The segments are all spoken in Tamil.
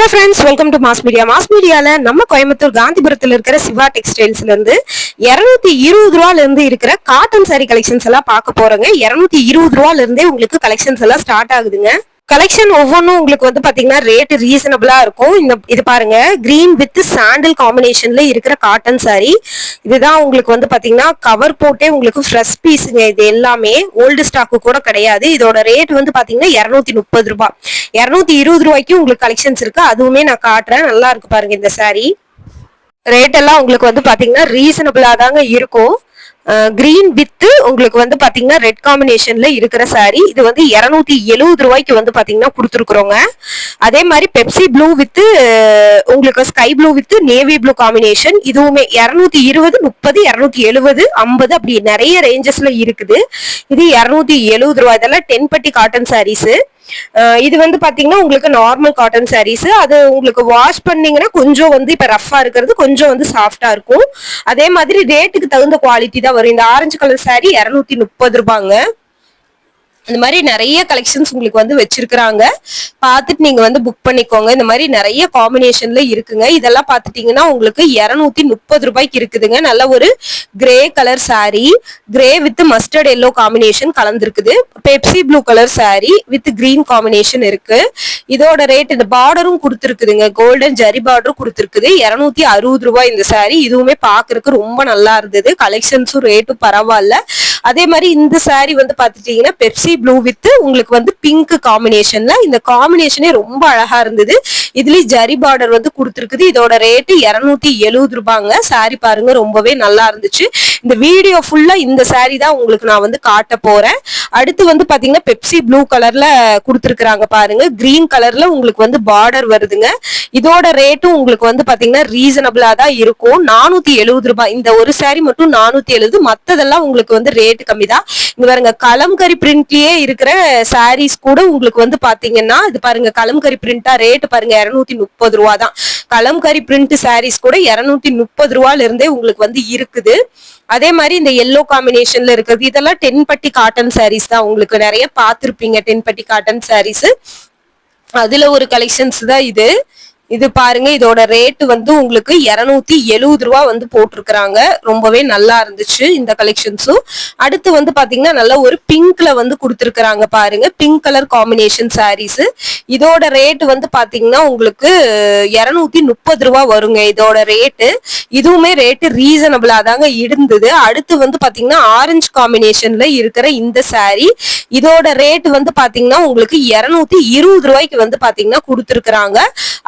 Hello friends, welcome to Mass Media. Mass Mediaல நம்ம கோயம்புத்தூர் காந்திபுரத்துல இருக்கிற சிவா டெக்ஸ்டைல்ஸ்ல இருந்து 220 ரூபாயில இருந்து இருக்கிற காட்டன் சாரி கலெக்ஷன்ஸ் எல்லாம் பார்க்க போறோங்க. 220 ரூபாயில இருந்தே உங்களுக்கு கலெக்ஷன்ஸ் எல்லாம் ஸ்டார்ட் ஆகுதுங்க. கலெக்ஷன் ஒவ்வொன்றும் உங்களுக்கு வந்து பாத்தீங்கன்னா ரேட் ரீசனபிளா இருக்கும். இது பாருங்க, கிரீன் வித் சாண்டில் காம்பினேஷன்ல இருக்கிற காட்டன் சாரி. இதுதான் உங்களுக்கு வந்து பாத்தீங்கன்னா கவர் போட்டே உங்களுக்கு ஃப்ரெஷ் பீஸுங்க. இது எல்லாமே ஓல்டு ஸ்டாக்கு கூட கிடையாது. இதோட ரேட் வந்து பாத்தீங்கன்னா 230 ரூபாய். 220 ரூபாய்க்கு உங்களுக்கு கலெக்ஷன்ஸ் இருக்கு. அதுவுமே நான் காட்டுறேன். நல்லா இருக்கு பாருங்க. இந்த சாரி ரேட் எல்லாம் உங்களுக்கு வந்து பாத்தீங்கன்னா ரீசனபிளா தாங்க இருக்கும். கிரீன் வித் உங்களுக்கு வந்து பாத்தீங்கன்னா ரெட் காம்பினேஷன்ல இருக்கிற சாரி. இது வந்து 270 ரூபாய்க்கு வந்து பாத்தீங்கன்னா கொடுத்துருக்குறோங்க. அதே மாதிரி பெப்சி ப்ளூ வித் உங்களுக்கு sky blue with navy blue combination. இதுவுமே 220, 30, 270, 50 அப்படி நிறைய ரேஞ்சஸ்ல இருக்குது. இது 270 ரூபாய். இதெல்லாம் 10 பட்டி காட்டன் சாரீஸ். இது வந்து பாத்தீங்கன்னா உங்களுக்கு நார்மல் காட்டன் சாரீஸ். அது உங்களுக்கு வாஷ் பண்ணீங்கன்னா கொஞ்சம் வந்து இப்ப ரஃபா இருக்கிறது கொஞ்சம் வந்து சாஃப்டா இருக்கும். அதே மாதிரி ரேட்டுக்கு தகுந்த குவாலிட்டி தான் வரும். இந்த ஆரஞ்சு கலர் சாரி 230 ரூபாங்க. இந்த மாதிரி நிறைய கலெக்ஷன்ஸ் உங்களுக்கு வந்து வச்சிருக்கிறாங்க. பார்த்துட்டு நீங்க வந்து புக் பண்ணிக்கோங்க. இந்த மாதிரி நிறைய காம்பினேஷன்ல இருக்குங்க. இதெல்லாம் பார்த்துட்டீங்கன்னா உங்களுக்கு 230 ரூபாய்க்கு இருக்குதுங்க. நல்ல ஒரு grey colour sari, grey with mustard yellow combination கலந்துருக்குது. Pepsi blue colour sari with green combination இருக்கு. இதோட ரேட் இந்த பார்டரும் கொடுத்துருக்குதுங்க. கோல்டன் ஜரி பார்டரும் கொடுத்துருக்குது. 260 ரூபாய் இந்த சாரி. இதுவுமே பாக்குறதுக்கு ரொம்ப நல்லா இருந்தது. கலெக்ஷன்ஸும் ரேட்டும் பரவாயில்ல. அதே மாதிரி இந்த சாரி வந்து பாத்துட்டீங்கன்னா பெப்சி ப்ளூ வித் உங்களுக்கு வந்து பிங்க் காம்பினேஷன்ல. இந்த காம்பினேஷனே ரொம்ப அழகா இருந்தது. இதுலயும் ஜரி பார்டர் வந்து கொடுத்துருக்குது. இதோட ரேட்டு 270 ரூபாங்க. சாரி பாருங்க, ரொம்பவே நல்லா இருந்துச்சு. இந்த வீடியோ ஃபுல்லா இந்த சாரி தான் உங்களுக்கு நான் வந்து காட்ட போறேன். அடுத்து வந்து பாத்தீங்கன்னா பெப்சி ப்ளூ கலர்ல கொடுத்துருக்காங்க பாருங்க. கிரீன் கலர்ல உங்களுக்கு வந்து பார்டர் வருதுங்க. இதோட ரேட்டும் உங்களுக்கு வந்து பாத்தீங்கன்னா ரீசனபிளா தான் இருக்கும். 470 ரூபாய். இந்த ஒரு சாரி மட்டும் 470. மத்ததெல்லாம் உங்களுக்கு வந்து ரேட் கம்மி தான். இங்க பாருங்க, கலம்கரி பிரிண்ட்லயே இருக்கிற சாரீஸ் கூட உங்களுக்கு வந்து பாத்தீங்கன்னா இது பாருங்க, கலம்கரி பிரிண்டா ரேட் பாருங்க 230 ரூபா தான். கலம்கரி பிரிண்ட் சாரீஸ் கூட 230 ரூபாயில இருந்தே உங்களுக்கு வந்து இருக்குது. அதே மாதிரி இந்த எல்லோ காம்பினேஷன்ல இருக்கிறது இதெல்லாம் 10 பட்டி காட்டன் சாரீஸ் தான். உங்களுக்கு நிறைய பார்த்திருப்பீங்க 10 பட்டி காட்டன் சாரீஸ். அதுல ஒரு கலெக்ஷன்ஸ் தான் இது. இது பாருங்க, இதோட ரேட் வந்து உங்களுக்கு 270 ரூபா வந்து போட்டிருக்கிறாங்க. ரொம்பவே நல்லா இருந்துச்சு இந்த கலெக்ஷன்ஸும். அடுத்து வந்து பாத்தீங்கன்னா நல்ல ஒரு பிங்க்ல வந்து கொடுத்துருக்காங்க பாருங்க. Pink colour combination sarees. இதோட ரேட் வந்து பாத்தீங்கன்னா உங்களுக்கு 230 ரூபா வருங்க இதோட ரேட்டு. இதுவுமே ரேட்டு ரீசனபிளா தாங்க இருந்தது. அடுத்து வந்து பாத்தீங்கன்னா ஆரஞ்சு காம்பினேஷன்ல இருக்கிற இந்த சாரி. இதோட ரேட் வந்து பாத்தீங்கன்னா உங்களுக்கு 220 ரூபாய்க்கு வந்து பாத்தீங்கன்னா கொடுத்துருக்காங்க.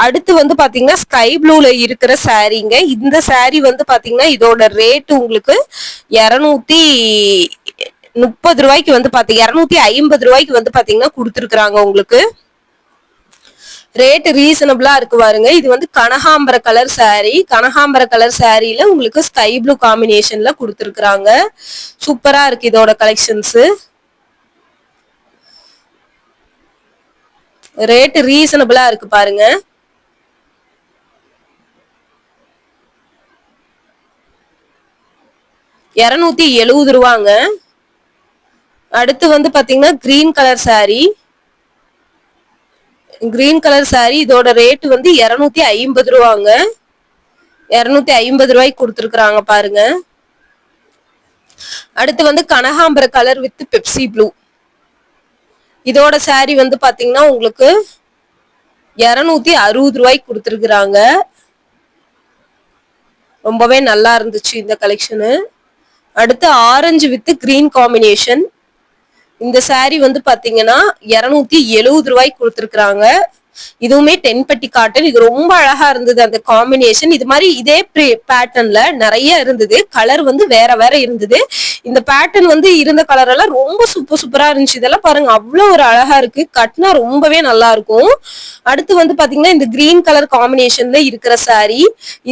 அடுத்து வந்து பாத்தீங்கன்னா ஸ்கை ப்ளூல இருக்கிற சாரீங்க. இந்த சாரி வந்து பாத்தீங்கன்னா இதோட ரேட் உங்களுக்கு 230 ரூபாய்க்கு வந்து 250 ரூபாய்க்கு வந்து பாத்தீங்கன்னா கொடுத்துருக்காங்க. உங்களுக்கு ரேட் ரீசனபிளா இருக்கு பாருங்க. இது வந்து கனகாம்பர கலர் சாரி. கனகாம்பர கலர் சாரியில உங்களுக்கு ஸ்கை ப்ளூ காம்பினேஷன்ல கொடுத்துருக்காங்க. சூப்பரா இருக்கு இதோட கலெக்ஷன்ஸ். ரேட் ரீசனபிளா இருக்கு பாருங்க. $270 ரூபாங்க. அடுத்து வந்து பாத்தீங்கன்னா green colour sorry. Green colour sorry இதோட ரேட் வந்து 250 ரூபாங்க. 250 ரூபாய்க்கு கொடுத்துருக்காங்க பாருங்க. அடுத்து வந்து கனகாம்பர கலர் வித் பெப்சி ப்ளூ. இதோட சாரி வந்து பாத்தீங்கன்னா உங்களுக்கு 260 ரூபாய்க்கு கொடுத்துருக்காங்க. ரொம்பவே நல்லா இருந்துச்சு இந்த கலெக்ஷனு. அடுத்து ஆரஞ்சு வித் கிரீன் காம்பினேஷன். இந்த சாரி வந்து பாத்தீங்கன்னா 270 ரூபாய்க்கு கொடுத்துருக்காங்க. இதுவுமே 10 பட்டி காட்டன். இது ரொம்ப அழகா இருந்தது அந்த காம்பினேஷன். இது மாதிரி இதே பேட்டர்ன்ல நிறைய இருந்தது. கலர் வந்து வேற வேற இருந்தது. இந்த பேட்டர்ன் வந்து இருந்த கலர் எல்லாம் ரொம்ப சூப்பரா இருந்துச்சு. இதெல்லாம் பாருங்க, அவ்வளவு ஒரு அழகா இருக்கு. கட்னா ரொம்பவே நல்லா இருக்கும். அடுத்து வந்து பாத்தீங்கன்னா இந்த கிரீன் கலர் காம்பினேஷன்ல இருக்கிற சாரி.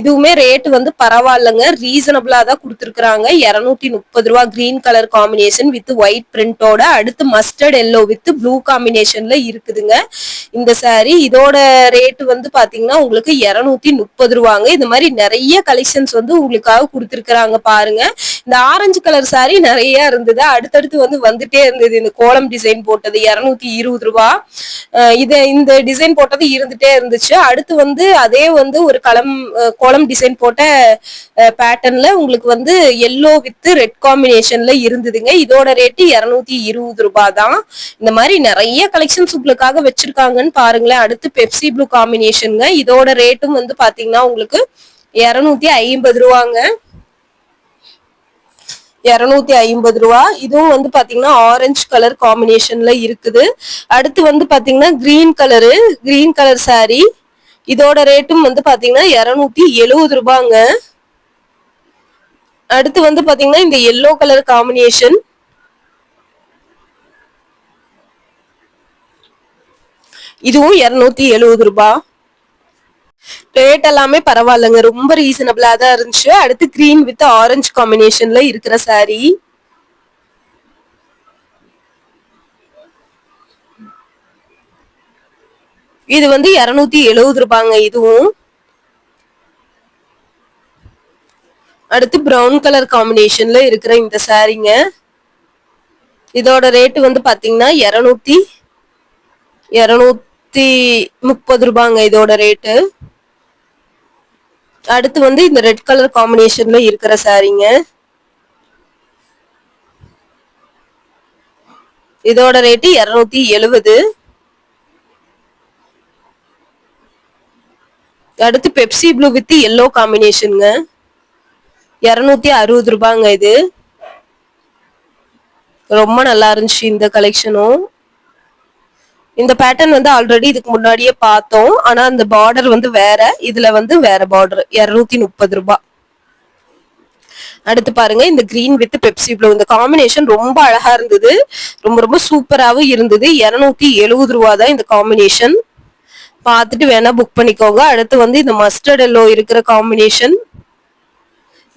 இதுவுமே ரேட் வந்து பரவாயில்லைங்க. ரீசனபிளா தான் கொடுத்துருக்காங்க. 230 ரூபா. Green colour combination with white பிரிண்டோட. அடுத்து மஸ்டர்ட் எல்லோ வித் ப்ளூ காம்பினேஷன்ல இருக்குதுங்க இந்த சாரி. இதோட ரேட் வந்து பாத்தீங்கன்னா உங்களுக்கு 230 ரூபாங்க. இந்த மாதிரி நிறைய கலெக்ஷன்ஸ் வந்து உங்களுக்காக கொடுத்துருக்காங்க பாருங்க. இந்த ஆரஞ்சு கலர் சாரி நிறைய இருந்தது, அடுத்தடுத்து வந்துட்டே இருந்தது. இந்த கோலம் டிசைன் போட்டது 220 ரூபா, இந்த டிசைன் போட்டது இருந்துட்டே இருந்துச்சு. அடுத்து அதே ஒரு கோலம் டிசைன் போட்ட பேட்டர்ன்ல உங்களுக்கு எல்லோ வித் ரெட் காம்பினேஷன்ல இருந்ததுங்க. இதோட ரேட்டு 220 ரூபா தான். இந்த மாதிரி நிறைய கலெக்ஷன்ஸ் உங்களுக்காக வச்சிருக்காங்கன்னு பாருங்களேன். அடுத்து பெப்சி ப்ளூ காம்பினேஷனுங்க. இதோட ரேட்டும் பாத்தீங்கன்னா உங்களுக்கு 250 ரூபாங்க. 250 ரூபா. இதுவும் பாத்தீங்கன்னா ஆரஞ்சு கலர் காம்பினேஷன்ல இருக்குது. அடுத்து பாத்தீங்கன்னா கிரீன் கலர் சாரி. இதோட ரேட்டும் பாத்தீங்கன்னா 270 ரூபாங்க. அடுத்து பாத்தீங்கன்னா இந்த எல்லோ கலர் காம்பினேஷன். இதுவும் 270 ரூபா. ரேட் எல்லாமே பரவாயில்லைங்க, ரொம்ப ரீசனபிளா தான் இருந்துச்சு. அடுத்து கிரீன் வித் ஆரஞ்சு காம்பினேஷன்ல இருக்கிற சாரி. இது 270 ரூபாங்க. இதுவும் அடுத்து பிரவுன் கலர் காம்பினேஷன்ல இருக்கிற இந்த சாரிங்க. இதோட ரேட்டு பாத்தீங்கன்னா 230 ரூபாங்க இதோட ரேட்டு. அடுத்து இந்த ரெட் கலர் காம்பினேஷன்ல இருக்கிற சாரிங்க. இதோட ரேட்டு 270. அடுத்து பெப்சி ப்ளூ வித் எல்லோ காம்பினேஷனுங்க. 260 ரூபாங்க. இது ரொம்ப நல்லா இருந்துச்சு இந்த கலெக்ஷனும். இந்த பேட்டர்ன் ஆல்ரெடி இதுக்கு முன்னாடியே பார்த்தோம், ஆனா அந்த பார்டர் வேற, இதுல வேற பார்டர். 230 ரூபாய். அடுத்து பாருங்க இந்த கிரீன் வித் பெப்சி ப்ளூ, இந்த காம்பினேஷன் ரொம்ப அழகா இருந்தது, ரொம்ப ரொம்ப சூப்பராகவும் இருந்தது. 270 ரூபா தான் இந்த காம்பினேஷன். பார்த்துட்டு வேணா புக் பண்ணிக்கோங்க. அடுத்து இந்த மஸ்டர்ட் எல்லோ இருக்கிற காம்பினேஷன்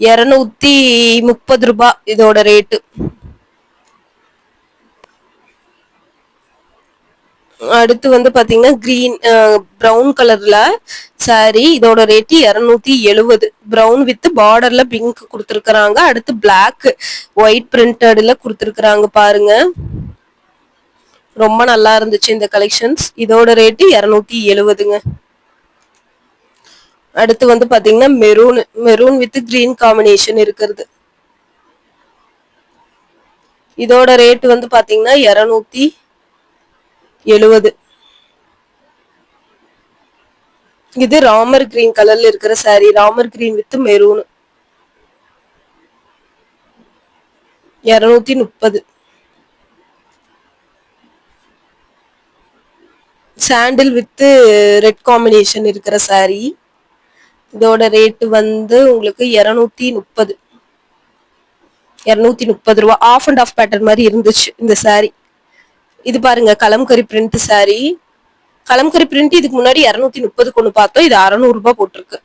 230 ரூபாய் இதோட ரேட்டு. அடுத்து பாத்தீங்கன்னா கிரீன் பிரவுன் கலர்ல சாரி. இதோட ரேட்டு 270. பிரவுன் வித் பார்டர்ல பிங்க் கொடுத்துருக்காங்க. அடுத்து பிளாக் ஒயிட் பிரிண்டட்ல கொடுத்துருக்காங்க பாருங்க. ரொம்ப நல்லா இருந்துச்சு இந்த கலெக்ஷன்ஸ். இதோட ரேட்டு 270ங்க. அடுத்து பாத்தீங்கன்னா மெரூன் வித் கிரீன் காம்பினேஷன் இருக்கிறது. இதோட ரேட்டு பாத்தீங்கன்னா 270. இது ராமர் கிரீன் கலர்ல இருக்கிற sorry. Ramar green with maroon 230. Sandal with red combination இருக்கிற சாரி. இதோட ரேட்டு உங்களுக்கு 230 ரூபா. ஆஃப் அண்ட் ஆஃப் பேட்டர்ன் மாதிரி இருந்துச்சு இந்த சாரி. இது பாருங்க kalamkari print sorry. Kalamkari print இதுக்கு முன்னாடி 230 கொண்டு பார்த்தோம், இது 600 ரூபாய் போட்டிருக்கு.